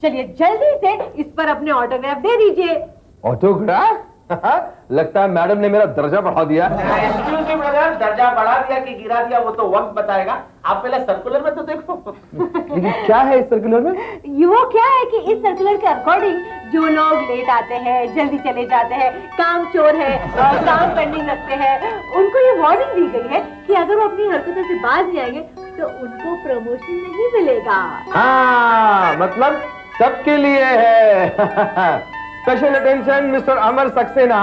चलिए जल्दी से इस पर अपने ऑटोग्राफ दे दीजिए। ऑटोग्राफ? लगता है मैडम ने मेरा दर्जा बढ़ा दिया। एक्सक्यूज मी ब्रदर, दर्जा बढ़ा दिया कि गिरा दिया वो तो वक्त बताएगा। आप पहले सर्कुलर में तो देखो। लेकिन क्या है इस सर्कुलर में? वो क्या है कि इस सर्कुलर के अकॉर्डिंग जो लोग लेट आते हैं, जल्दी चले जाते हैं, काम चोर है और काम पेंडिंग रखते हैं, उनको ये वार्निंग दी गई है कि अगर वो अपनी हरकतों से बाज नहीं आएंगे तो उनको प्रमोशन नहीं मिलेगा। हाँ, मतलब सबके लिए है। Special attention mister Amar Saxena.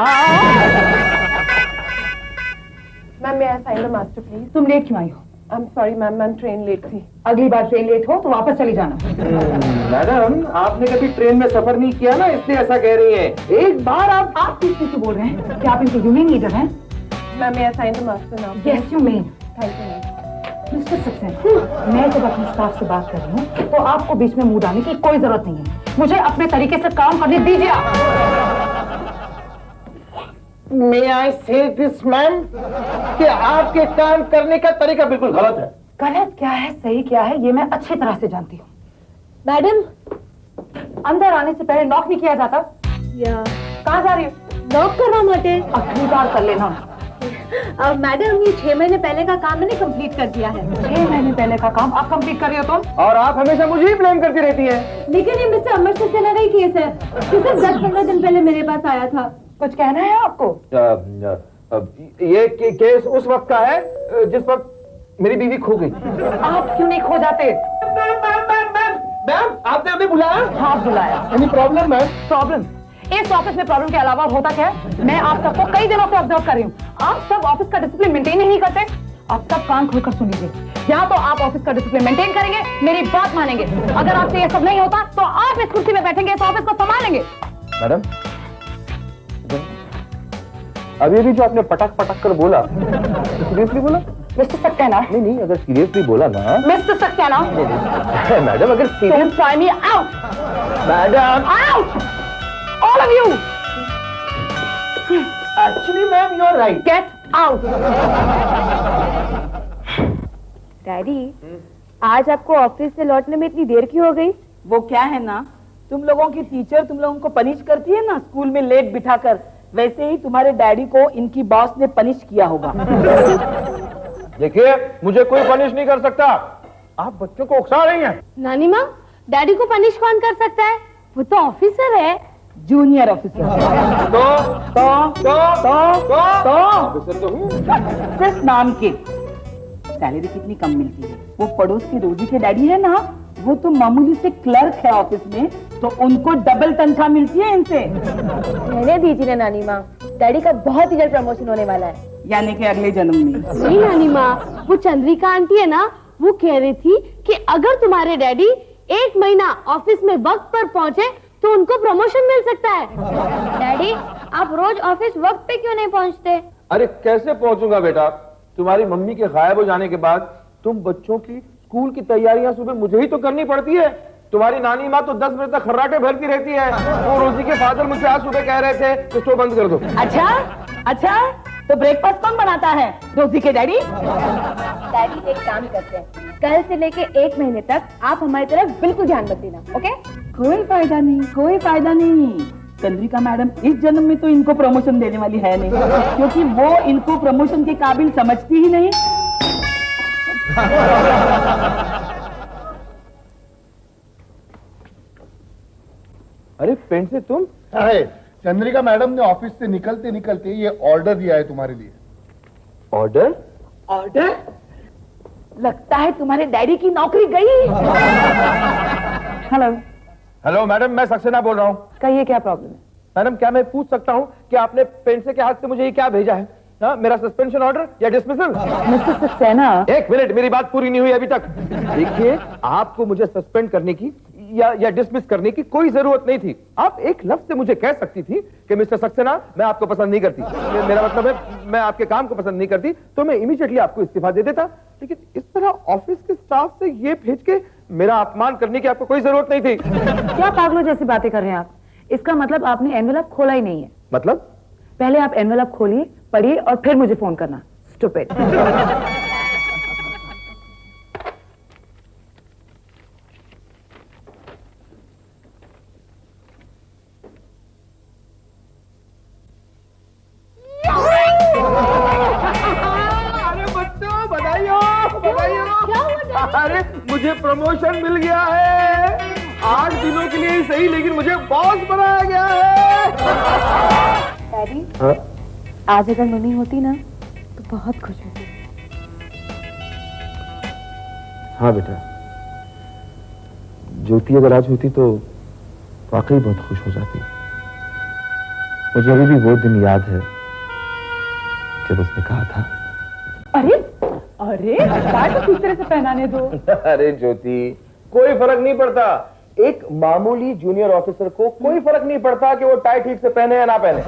Ma'am मैं साइन द मास्टर प्लीज। तुम लेट क्यों आई हो? I am sorry ma'am, ma'am train late थी। अगली बार ट्रेन लेट हो तो वापस चली जाना। मैडम आपने कभी ट्रेन में सफर नहीं किया ना, इसलिए ऐसा कह रही है। एक बार आप किस चीज से बोल रहे हैं? क्या आप इनके यूनियन लीडर हैं? मैम मैं sign the master now. Yes you mean. Thank you ma'am. Mister Saxena, मैं जब अपने स्टाफ से बात कर रही हूँ तो आपको बीच में मुंह डालने की कोई जरूरत नहीं है। मुझे अपने तरीके से काम करने दीजिए। मे आई से दिस मैम कि आपके काम करने का तरीका बिल्कुल गलत है। गलत क्या है, सही क्या है, ये मैं अच्छी तरह से जानती हूँ। मैडम, अंदर आने से पहले नॉक नहीं किया जाता? या कहाँ जा रही हो? नॉक करना माटे। अगली बार कर लेना। मैडम ये 6 महीने पहले का काम मैंने कंप्लीट कर दिया है। 6 महीने पहले का काम आप कंप्लीट कर रही हो तुम? और आप हमेशा मुझे ही ब्लेम करती रहती हैं। लेकिन ये मिस्टर अमर सक्सेना का ही केस है। सिर्फ 10-15 दिन पहले मेरे पास आया था। कुछ कहना है आपको? ये केस उस वक्त का है जिस वक्त मेरी बीवी खो गई। आप क्यों नहीं खो जाते? मैम आपने हमें बुलाया? हाँ बुलाया। Any problem ma'am? प्रॉब्लम? इस ऑफिस में प्रॉब्लम के अलावा होता क्या है? मैं आप सबको कई दिनों से ऑब्जर्व कर रही हूँ। आप सब ऑफिस का डिसिप्लिन मेंटेन ही नहीं करते। आप सब कान खोलकर सुन लीजिए। या तो आप ऑफिस का डिसिप्लिन मेंटेन करेंगे, मेरी बात मानेंगे। अगर आपसे ये सब नहीं होता तो आप इस कुर्सी में बैठेंगे, इस ऑफिस को संभालेंगे। मैडम अभी भी जो आपने पटक पटक कर बोला, सीरियसली बोला? मिस्टर सक्सेना। नहीं, अगर सीरियसली बोला ना। मिस्टर सक्सेना। मैडम अगर Don't try me out. Madam Out! All of you. Actually ma'am you are right. Get out. Daddy, आज आपको ऑफिस से लौटने में इतनी देर क्यों हो गई? वो क्या है ना, तुम लोगों की टीचर तुम लोगों को पनिश करती है ना स्कूल में लेट बिठाकर, वैसे ही तुम्हारे डैडी को इनकी बॉस ने पनिश किया होगा। देखिए मुझे कोई पनिश नहीं कर सकता। आप बच्चों को उकसा रही हैं। नानी माँ, डैडी को पनिश कौन कर सकता है? वो तो ऑफिसर है, जूनियर ऑफिसर। सिर्फ नाम के। सैलरी कितनी कम मिलती है। वो पड़ोस की रोजी के डैडी है ना, वो तो मामूली से क्लर्क है ऑफिस में, तो उनको डबल तनख्वाह मिलती है इनसे। रहने दीजिए ना नानी माँ, डैडी का बहुत ही जल्द प्रमोशन होने वाला है। यानी कि अगले जन्म में। नहीं नानी माँ, वो चंद्रिका आंटी है ना, वो कह रही थी कि अगर तुम्हारे डैडी 1 महीना ऑफिस में वक्त पर पहुँचे तो उनको प्रमोशन मिल सकता है। डैडी, आप रोज ऑफिस वक्त पे क्यों नहीं पहुँचते? अरे कैसे पहुंचूंगा बेटा? तुम्हारी मम्मी के गायब हो जाने के बाद तुम बच्चों की स्कूल की तैयारियां सुबह मुझे ही तो करनी पड़ती है। तुम्हारी नानी माँ तो 10 बजे तक खर्राटे भरती रहती है। वो रोजी के फादर मुझसे आज सुबह कह रहे थे कि स्टोव बंद कर दो। अच्छा, तो ब्रेकफास्ट कौन बनाता है? रोजी के डैडी। डैडी एक काम करते हैं, कल से लेके 1 महीने तक आप हमारी तरफ बिल्कुल ध्यान मत देना, ओके? कोई फायदा नहीं। चंद्रिका मैडम इस जन्म में तो इनको प्रमोशन देने वाली है नहीं, क्योंकि वो इनको प्रमोशन के काबिल समझती ही नहीं। अरे पेन से तुम? चंद्रिका मैडम ने ऑफिस से निकलते निकलते ये ऑर्डर दिया है तुम्हारे लिए। ऑर्डर? लगता है तुम्हारे डैडी की नौकरी गई। हेलो मैडम, मैं सक्सेना बोल रहा हूँ। कहिए क्या प्रॉब्लम है? मैडम क्या मैं पूछ सकता हूँ कि आपने पेंसे के हाथ से मुझे ये क्या भेजा है? ना, मेरा सस्पेंशन ऑर्डर या डिसमिसल? मिस्टर सक्सेना, 1 मिनट, मेरी बात पूरी नहीं हुई अभी तक। देखिए आपको मुझे सस्पेंड करने की या डिसमिस करने की कोई जरूरत नहीं थी। आप एक लफ्ज से मुझे कह सकती थी कि मिस्टर सक्सेना मैं आपको पसंद नहीं करती, मेरा मतलब है मैं आपके काम को पसंद नहीं करती, तो मैं इमीडिएटली आपको इस्तीफा दे देता। लेकिन इस तरह ऑफिस के स्टाफ से ये भेज के मेरा अपमान करने की आपको कोई जरूरत नहीं थी। क्या पागलों जैसी बातें कर रहे हैं आप? इसका मतलब आपने एनवेलप खोला ही नहीं है। मतलब? पहले आप एनवेलप खोलिए, पढ़िए और फिर मुझे फोन करना। स्टूपिड। अरे मुझे प्रमोशन मिल गया है, 8 दिनों के लिए ही सही, लेकिन मुझे बॉस बनाया गया है। डैडी, हाँ? आज अगर मम्मी होती ना तो बहुत खुश होती। हाँ बेटा, ज्योति अगर आज होती तो वाकई बहुत खुश हो जाती। मुझे अभी भी वो दिन याद है जब उसने कहा था। अरे अरे टाई तो ठीक तरह से पहनाने दो। अरे ज्योति, कोई फर्क नहीं पड़ता। एक मामूली जूनियर ऑफिसर को कोई फर्क नहीं पड़ता कि वो टाई ठीक से पहने या ना पहने।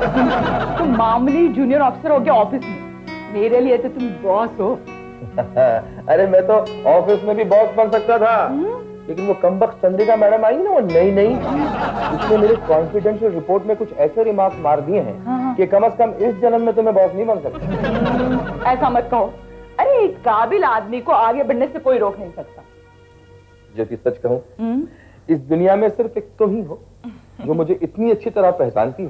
तुम मामूली जूनियर ऑफिसर हो गया ऑफिस में, मेरे लिए तो तुम बॉस हो। अरे मैं तो ऑफिस में भी बॉस बन सकता था, लेकिन वो कमबख्त चंद्रिका मैडम आई ना, वो नई उसने मेरे कॉन्फिडेंशियल रिपोर्ट में कुछ ऐसे रिमार्क मार दिए हैं कि कम से कम इस जन्म में तो मैं बॉस नहीं बन सकता। ऐसा मत कहो। अरे एक काबिल आदमी को आगे बढ़ने से कोई रोक नहीं सकता। ज्योति सच कहूं, इस दुनिया में सिर्फ एक तुम ही हो जो मुझे इतनी अच्छी तरह पहचानती है।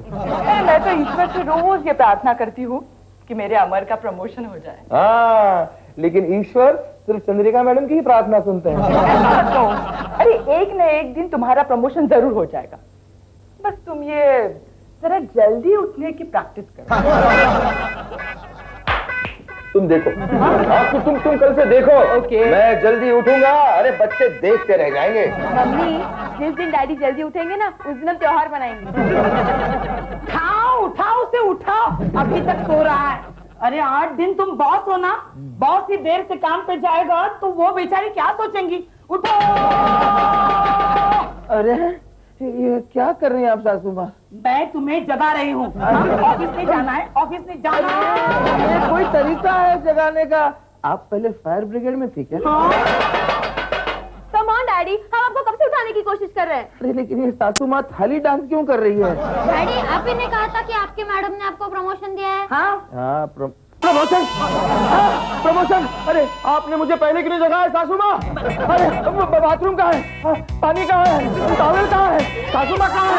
मैं तो ईश्वर से रोज ये प्रार्थना करती हूँ कि मेरे अमर का प्रमोशन हो जाए। हाँ, लेकिन ईश्वर सिर्फ चंद्रिका मैडम की ही प्रार्थना सुनते हैं। ऐसा मत कहो। अरे एक न एक दिन तुम्हारा प्रमोशन जरूर हो जाएगा, बस तुम ये जरा जल्दी उठने की प्रैक्टिस करो। तुम देखो, तुम कल से देखो। ओके। मैं जल्दी उठूंगा, अरे बच्चे देखते रह जाएंगे। मम्मी, जिस दिन डैडी जल्दी उठेंगे ना उस दिन हम त्योहार मनाएंगे। उठाओ उसे उठाओ, अभी तक सो रहा है। अरे 8 दिन तुम बॉस हो ना, बॉस ही देर से काम पे जाएगा तो वो बेचारी क्या सोचेंगी। उठो। अरे ये क्या कर रही हैं आप सासू माँ? मैं तुम्हें जगा रही हूँ। ऑफिस नहीं जाना है, ऑफिस नहीं जाना है। ये कोई तरीका है जगाने का? आप पहले फायर ब्रिगेड में थी क्या? कम ऑन डैडी, हम आपको कब से उठाने की कोशिश कर रहे हैं। अरे लेकिन ये सासू माँ थाली डांस क्यों कर रही है? डैडी, आप ही ने कहा था कि आपके मैडम ने आपको प्रमोशन दिया है। हाँ प्रमोशन। प्रमोशन? अरे आपने मुझे पहले क्यों नहीं जगाया सासू माँ? अरे बाथरूम कहाँ है? पानी कहाँ है? टॉवेल कहाँ है? सासू माँ कहाँ है?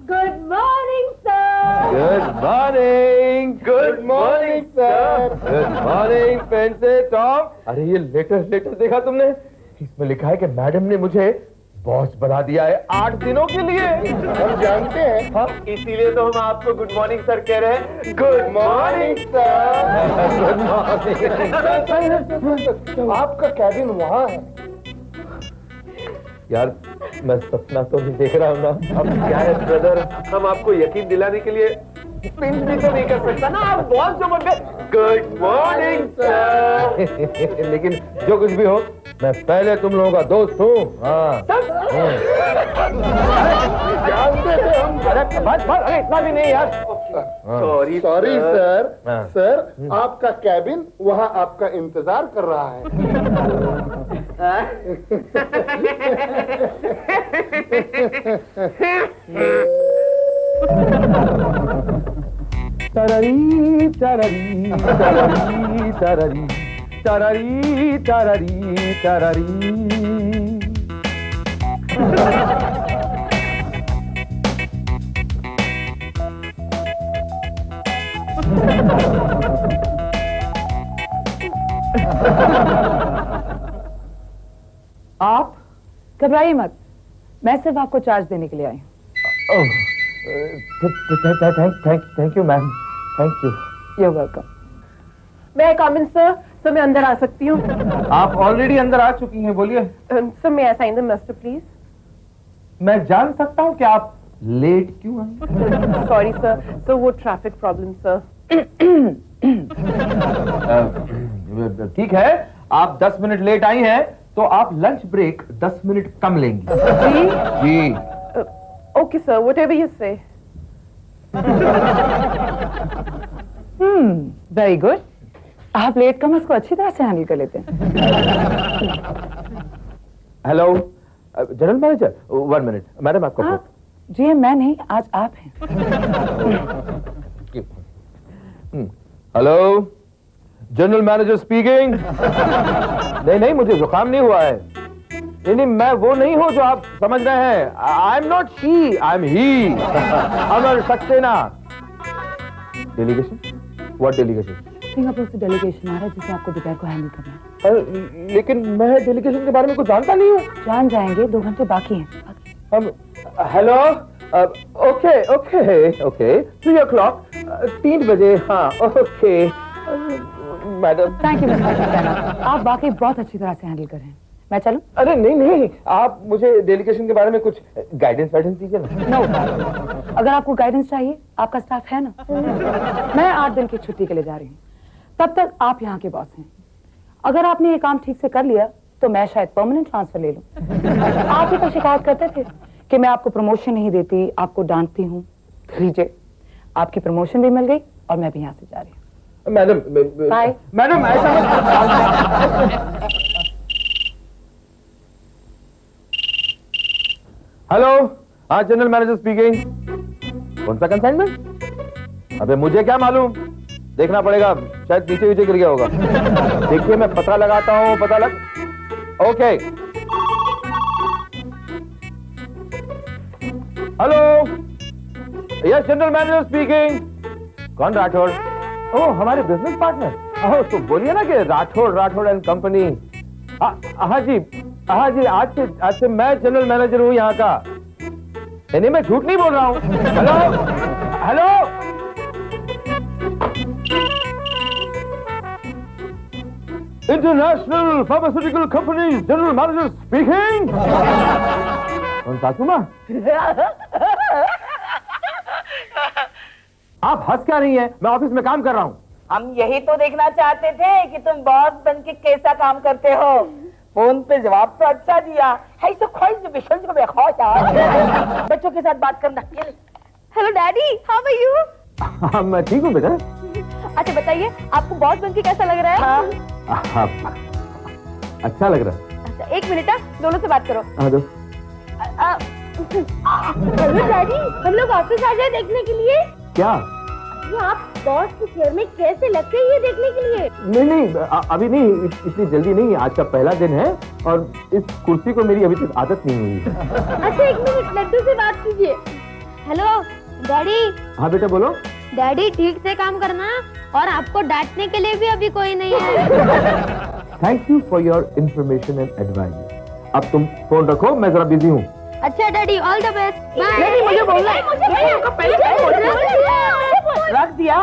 Good morning sir. Good morning, good morning sir. Good morning Pendse Tom. अरे ये लेटर देखा तुमने? इसमें लिखा है कि मैडम ने मुझे बॉस बना दिया है 8 दिनों के लिए। हम जानते हैं। हाँ, इसीलिए तो हम आपको गुड मॉर्निंग सर कह रहे हैं। Good morning sir. Good morning. आपका कैबिन वहाँ है। यार मैं सपना तो नहीं देख रहा हूँ ना। अब क्या है ब्रदर, हम आपको यकीन दिलाने के लिए पिंच भी तो नहीं कर सकता ना। आप बॉस जो बन गए। Good morning sir. लेकिन जो कुछ भी हो, मैं पहले तुम लोगों का दोस्त हूँ। हाँ जानते थे हम। अरे बस अरे इतना भी नहीं यार। Sorry sir. हाँ। सर आपका कैबिन वहाँ आपका इंतजार कर रहा है। तररी तररी तररी तररी तररी तररी तररी। आप घबराइए मत, मैं सिर्फ आपको चार्ज देने के लिए आई हूँ। Thank you ma'am, thank you. You're welcome. May I come in, sir? Sir मैं अंदर आ सकती हूँ? आप ऑलरेडी अंदर आ चुकी हैं, बोलिए। Sir may I sign the master, please? मैं जान सकता हूँ कि आप लेट क्यों आई? Sorry, sir. So वो traffic problem, sir. ठीक है, आप 10 मिनट लेट आई हैं, तो आप लंच ब्रेक 10 मिनट कम लेंगी। जी। Okay, sir. Whatever you say. Very good. आप लेट कमर्स को अच्छी तरह से हैंडल कर लेते हैं। Hello general manager, 1 minute. Madam आपका हाँ, जी मैं नहीं, आज आप हैं। Hello general manager speaking. नहीं मुझे जुकाम नहीं हुआ है। नहीं मैं वो नहीं हूं जो आप समझ रहे हैं। I am not she, I am he. Amar Saxena. Delegation? What delegation? Singapore से डेलीगेशन आ रहा है जिसे आपको दोपहर को हैंडल करना है। लेकिन मैं डेलीगेशन के बारे में कुछ जानता नहीं हूँ। जान जाएंगे, 2 घंटे बाकी हैं। हम hello okay okay okay 3 o'clock 3 बजे हाँ okay madam. Thank you mister Saxena, आप वाकई बहुत अच्छी तरह से हैंडल कर रहे हैं। मैं चलूं? अरे नहीं नहीं, आप मुझे डेलीगेशन के बारे में कुछ गाइडेंस दीजिए ना। नो, अगर आपको गाइडेंस चाहिए, आपका स्टाफ है ना। मैं 8 दिन की छुट्टी के लिए जा रही हूँ, तब तक आप यहाँ के बॉस हैं। अगर आपने ये काम ठीक से कर लिया तो मैं शायद परमानेंट ट्रांसफर ले लूं। आप ही तो शिकायत करते थे कि मैं आपको प्रमोशन नहीं देती, आपको डांटती हूँ। लीजिए, आपकी प्रमोशन भी मिल गई और मैं भी यहाँ से जा रही हूँ। Madam bye. मैडम ऐसा हेलो, हाँ जनरल मैनेजर स्पीकिंग। कौन सा कंसाइनमेंट? अबे मुझे क्या मालूम, देखना पड़ेगा, शायद नीचे नीचे गिर गया होगा। देखिए मैं पता लगाता हूँ, पता लग। Okay hello, yes general manager speaking. कौन राठौड़? ओह हमारे बिजनेस पार्टनर। ओह तो बोलिए ना कि राठौड़ एंड कंपनी। हाँ जी हाँ जी, आज से मैं जनरल मैनेजर हूँ यहाँ का। नहीं मैं झूठ नहीं बोल रहा हूँ। Hello hello, international pharmaceutical company general manager speaking. कौन सासू माँ? आप हंस क्या रही हैं? मैं ऑफिस में काम कर रहा हूँ। हम यही तो देखना चाहते थे कि तुम बॉस बन के कैसा काम करते हो। फोन पे जवाब तो अच्छा दिया है, इसे ख्वाहिश विशेष को बेखौफ यार। बच्चों के साथ बात करना। Hello daddy, how are you? हाँ मैं ठीक हूँ बेटा। अच्छा बताइए, आपको बॉस बनके कैसा लग रहा है? हाँ। अच्छा लग रहा है। अच्छा 1 मिनट, दोनों से बात करो। हाँ दो। हेलो डैडी, हम लोग ऑफिस आ जाए देखने के लिए। क्या? ये आप बॉस के चेयर में कैसे लगते हैं ये देखने के लिए? नहीं अभी नहीं, इतनी जल्दी नहीं, आज का पहला दिन है और इस कुर्सी को मेरी अभी तक आदत नहीं हुई है। अच्छा 1 मिनट, लड्डू से बात कीजिए। Hello daddy. हाँ बेटा बोलो। डैडी ठीक से काम करना, और आपको डांटने के लिए भी अभी कोई नहीं है। Thank you for your information and advice. अब तुम फोन रखो, मैं जरा बिजी हूँ। अच्छा डैडी, ऑल द बेस्ट। नहीं मुझे बोलना है, रख दिया।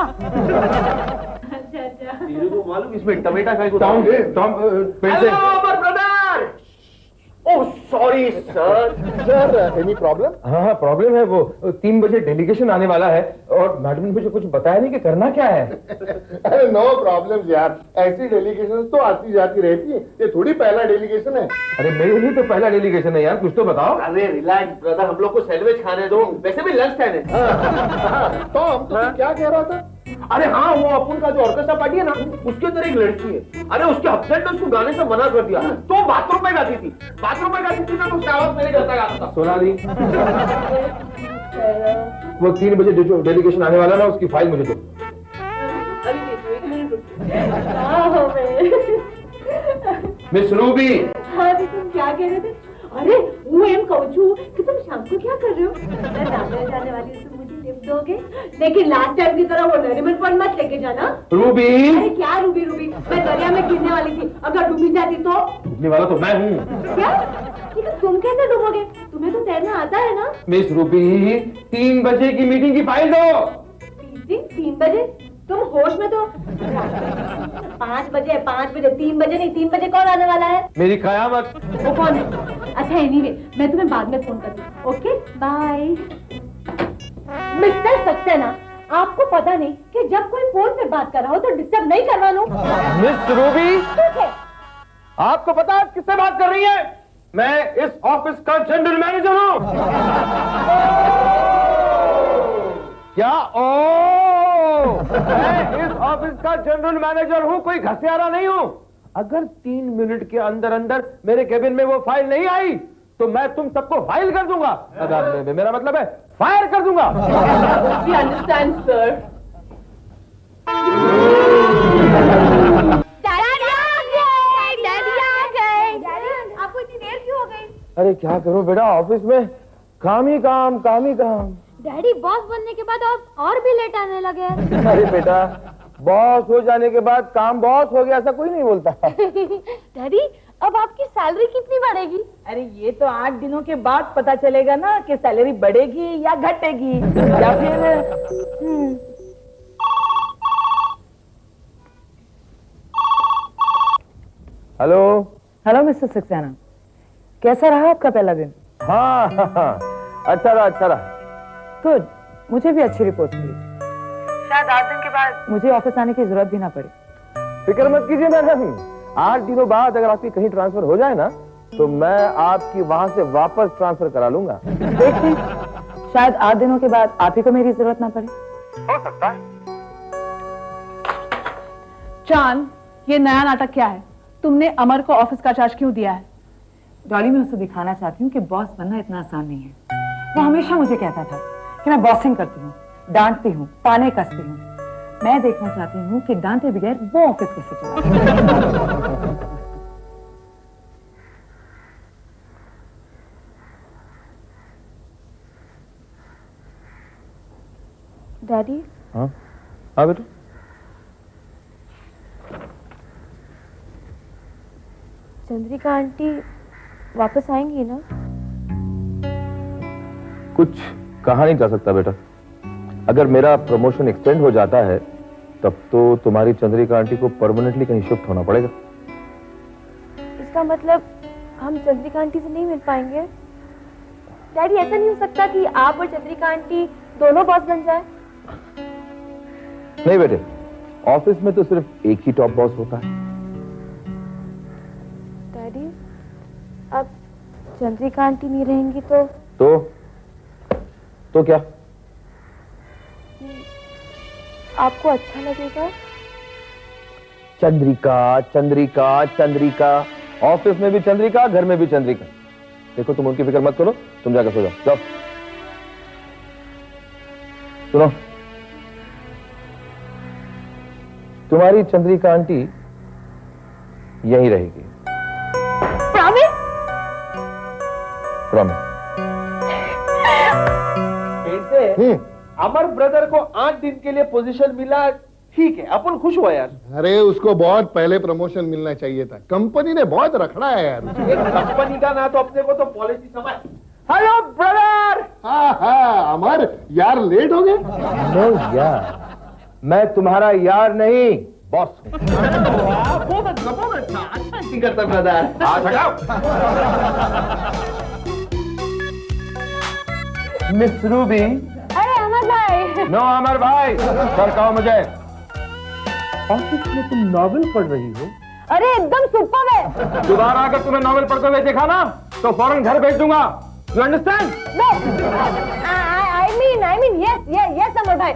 को मालूम इसमें टमेटा का oh sorry sir, any problem? हाँ प्रॉब्लम है। वो 3 बजे डेलीगेशन आने वाला है और मैडम ने मुझे कुछ बताया नहीं कि करना क्या है। अरे नो प्रॉब्लम यार, ऐसी डेलीगेशन तो आती जाती रहती है, ये थोड़ी पहला डेलीगेशन है। अरे मेरे लिए तो पहला डेलीगेशन है यार, कुछ तो बताओ। अरे रिलैक्स ब्रदर, हम लोग को सैंडविच खाने दो, वैसे भी लंच टाइम है। तो हम तो क्या कह रहा था? अरे हाँ, वो अपन का जो ऑर्केस्ट्रा पार्टी है ना, उसके अंदर एक लड़की है। अरे उसके हस्बैंड ने उसको गाने से मना कर दिया, तो बाथरूम में गाती थी ना, तो उसका आवाज मेरे घर तक आता था। सोनाली, वो 3 बजे जो डेलीगेशन आने वाला ना, उसकी फाइल मुझे दो। Miss Ruby. हाँ जी, तुम क्या कह रहे थे? अरे वो एम कहूँ कि तुम शाम को क्या कर रहे हो? मैं दादर जाने वाली हूँ, तुम मुझे लिफ्ट दोगे? लेकिन लास्ट टाइम की तरह वो नरीमन पॉइंट मत लेके जाना। रूबी। अरे क्या रूबी? मैं दरिया में गिरने वाली थी, अगर डूबी जाती तो? डूबने वाला तो मैं हूँ। क्या? लेकिन तुम कैसे डूबोगे? तुम्हें तो तैरना आता है ना? मिस रूबी, 3 बजे की मीटिंग की फाइल दो। मीटिंग 3 बजे? तुम होश में तो? 5 बजे 3 बजे नहीं, 3 बजे कौन आने वाला है? मेरी कयामत। वो कौन है? अच्छा एनीवे, मैं तुम्हें बाद में फोन करती हूँ। Okay bye. मिस्टर सक्सेना, आपको पता नहीं कि जब कोई फोन पे बात कर रहा हो तो डिस्टर्ब नहीं करवाना। मिस रूबी, ठीक है। आपको पता है किससे बात कर रही है? मैं इस ऑफिस का जनरल मैनेजर हूँ। क्या? मैं इस ऑफिस का जनरल मैनेजर हूँ, कोई घसियारा नहीं हूँ। अगर 3 मिनट के अंदर अंदर मेरे केबिन में वो फाइल नहीं आई तो मैं तुम सबको फाइल कर दूंगा। मेरा मतलब है फायर कर दूंगा। We understand, sir. डैडी, आपको इतनी देर क्यों हो गई? अरे क्या करूं बेटा, ऑफिस में काम ही काम। डैडी, बॉस बनने के बाद आप और भी लेट आने लगे। अरे बेटा, बॉस हो जाने के बाद काम बॉस हो गया ऐसा कोई नहीं बोलता। डैडी अब आपकी सैलरी कितनी बढ़ेगी? अरे ये तो 8 दिनों के बाद पता चलेगा ना कि सैलरी बढ़ेगी या घटेगी या फिर हेलो। हेलो मिस्टर सक्सेना, कैसा रहा आपका पहला दिन? हाँ, अच्छा रहा, अच्छा रहा। गुड, मुझे भी अच्छी रिपोर्ट मिली। शायद 8 दिन के बाद मुझे ऑफिस आने की जरूरत भी ना पड़े। फिक्र मत कीजिए मैडम, 8 दिनों बाद अगर आपकी कहीं ट्रांसफर हो जाए ना तो मैं आपकी वहां से वापस ट्रांसफर करा लूंगा। देखते, शायद 8 दिनों के बाद आप ही को मेरी जरूरत ना पड़े। हो सकता है। चांद, ये नया नाटक क्या है? तुमने अमर को ऑफिस का चार्ज क्यों दिया है? डॉली, मैं उसे दिखाना चाहती हूँ कि बॉस बनना इतना आसान नहीं है। वो हमेशा मुझे कहता था कि मैं बॉसिंग करती हूँ, डांटती हूँ, ताने कसती हूँ। मैं देखना चाहती हूँ कि डांटे बगैर वो ऑफिस कैसे चलाता। डैडी हाँ हाँ बेटा, चंद्रिका आंटी वापस आएंगी ना? कुछ कहा नहीं जा सकता बेटा। अगर मेरा प्रमोशन एक्सटेंड हो जाता है तब तो तुम्हारी चंद्रिका आंटी को परमानेंटली कहीं शिफ्ट होना पड़ेगा। इसका मतलब हम चंद्रिका आंटी से नहीं मिल पाएंगे? डैडी ऐसा नहीं हो सकता कि आप और चंद्रिका आंटी दोनों बॉस बन जाए? नहीं बेटे, ऑफिस में तो सिर्फ एक ही टॉप बॉस होता है। डैडी अब चंद्रिका आंटी नहीं रहेंगी तो क्या? आपको अच्छा लगेगा? चंद्रिका चंद्रिका चंद्रिका, ऑफिस में भी चंद्रिका, घर में भी चंद्रिका। देखो तुम उनकी फिक्र मत करो, तुम जाकर सो जाओ। जाओ। सुनो, तुम्हारी चंद्रिका आंटी यहीं रहेगी। प्रॉमिस? प्रॉमिस। अमर ब्रदर को 8 दिन के लिए पोजीशन मिला, ठीक है, अपन खुश हुआ यार। अरे उसको बहुत पहले प्रमोशन मिलना चाहिए था, कंपनी ने बहुत रखड़ा है यार। एक कंपनी का ना तो अपने को तो पॉलिसी समझ। Hello brother. हाँ हाँ अमर यार, लेट हो गए। नो यार, मैं तुम्हारा यार नहीं बॉस हूँ। बहुत अच्छा एक्टिंग करता ब्रदर। Miss Ruby. अरे अमर भाई। नो अमर भाई, सर कहो मुझे। ऑफिस में तुम नॉवेल पढ़ रही हो? अरे एकदम सुपर है। दोबारा अगर तुम्हें नॉवेल पढ़ते हुए देखा ना तो फौरन घर भेज दूंगा। You understand? No, I mean, yes, अमर भाई।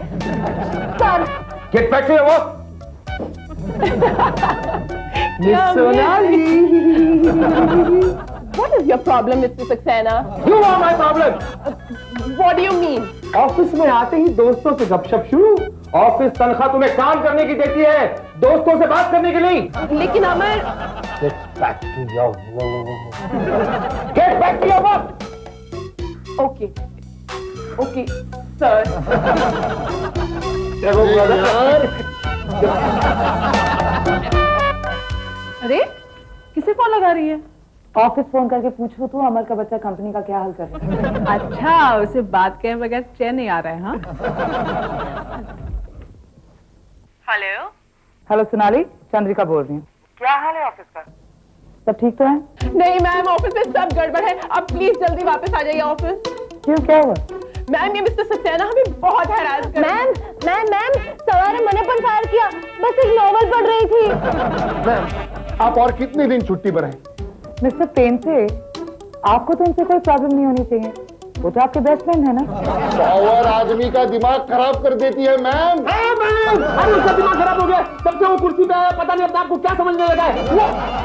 Sir. Get back to your work. Miss Sonali. What is your problem, Mr. Saxena? You are my problem. What do you mean? Office में आते ही दोस्तों से गपशप शुरू। ऑफिस तनख्वाह तुम्हें काम करने की देती है, दोस्तों से बात करने के लिए। लेकिन अमर। Get back to your work. Get back to your work. Okay, sir. देखो ब्रदर, अरे किसे फोन लगा रही है? ऑफिस फोन करके पूछो तो अमर का बच्चा कंपनी का क्या हाल कर रहा है। अच्छा, उसे बात के बगैर चैन नहीं आ रहा है। हाँ, हेलो। हेलो सोनाली, चंद्रिका बोल रही हूँ। क्या हाल है ऑफिस का? सब ठीक तो है? नहीं मैम, ऑफिस में सब गड़बड़ है। अब प्लीज जल्दी वापस आ जाइए ऑफिस। क्यों, क्या हुआ? मैम, ये मिस्टर सक्सेना हमें बहुत हैरान कर। मैम, सवार ने मने पर फायर किया, बस एक नॉवल पढ़ रही थी। मैम, आप और कितने दिन छुट्टी पर हैं? मिस्टर पेन से आपको तो उनसे कोई प्रॉब्लम नहीं होनी चाहिए, वो तो आपके बेस्ट फ्रेंड है ना। पावर आदमी का दिमाग खराब कर देती है मैम। अरे उसका दिमाग खराब हो गया, तब से वो कुर्सी पे आया, पता नहीं अपने आप को क्या समझने लगा है।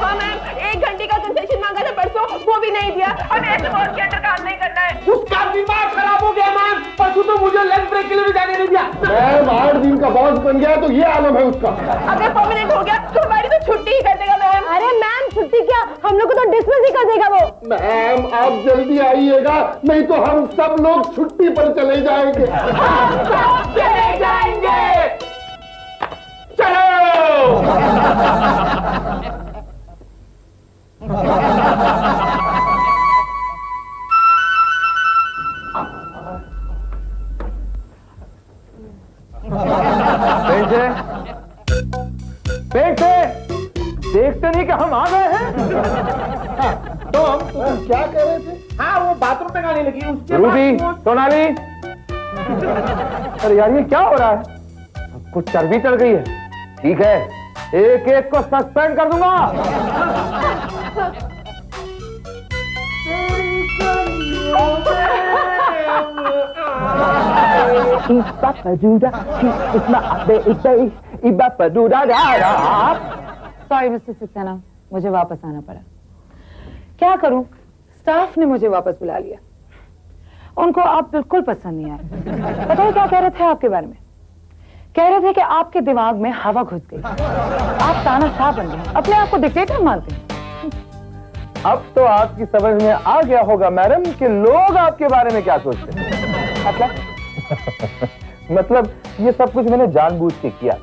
हाँ मैम, 1 घंटे का कंसेशन मांगा था परसों, वो भी नहीं दिया। हमें ऐसे बॉस के अंडर काम नहीं करना है। उसका दिमाग खराब हो गया मैम, परसों तो मुझे लंच ब्रेक के लिए भी जाने नहीं दिया। मैम 8 दिन का बॉस बन गया तो ये आलम है उसका। अगर परमानेंट हो गया तो हमारी तो छुट्टी ही कर देगा मैम। अरे मैम, छुट्टी क्या, हम लोग को तो डिसमिस ही कर देगा वो। मैम आप जल्दी आइएगा, नहीं तो हम सब लोग छुट्टी पर चले जाएंगे। चले जाएंगे। पेट से देखते नहीं कि हम आ गए हैं। तो हम क्या कह रहे थे? हाँ, वो बाथरूम में गाने लगी उसके रूबी, बाद सोनाली, अरे यार ये क्या हो रहा है? कुछ चर्बी चढ़ गई है। ठीक है, एक एक को सस्पेंड कर दूंगा। सॉरी मिस्टर सक्सेना, मुझे वापस आना पड़ा। क्या करूं, स्टाफ ने मुझे वापस बुला लिया। उनको आप बिल्कुल पसंद नहीं आए। पता है क्या कह रहे थे आपके बारे में? कह रहे थे कि आपके दिमाग में हवा घुस गई, आप तानाशाह बन गए, अपने आप को डिक्टेटर मानते हैं। अब तो आपकी समझ में आ गया होगा मैडम कि लोग आपके बारे में क्या सोचते हैं। मतलब ये सब कुछ मैंने जानबूझ के किया।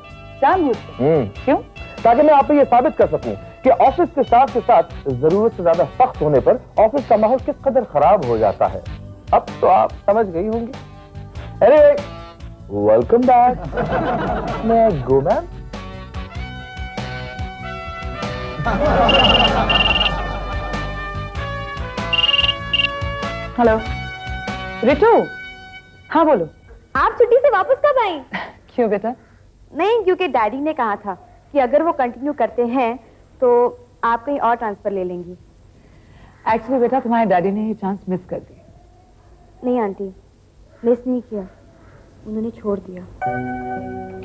जानबूझ के? क्यों? ताकि मैं आपको ये साबित कर सकूं कि ऑफिस के स्टाफ के साथ जरूरत से ज्यादा सख्त होने पर ऑफिस का माहौल किस कदर खराब हो जाता है। अब तो आप समझ गई होंगी। अरे वेलकम बैक। मैं गो मैम। हेलो रितु। हाँ बोलो। आप छुट्टी से वापस कब आई? क्यों बेटा? नहीं, क्योंकि डैडी ने कहा था कि अगर वो कंटिन्यू करते हैं तो आप कहीं और ट्रांसफर ले लेंगी। एक्चुअली बेटा तुम्हारे डैडी ने ये चांस मिस कर दी। नहीं आंटी, मिस नहीं किया, उन्होंने छोड़ दिया।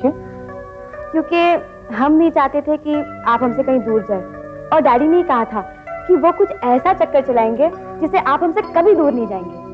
क्यों? क्योंकि हम नहीं चाहते थे कि आप हमसे कहीं दूर जाए, और डैडी ने कहा था कि वो कुछ ऐसा चक्कर चलाएंगे जिससे आप हमसे कभी दूर नहीं जाएंगे।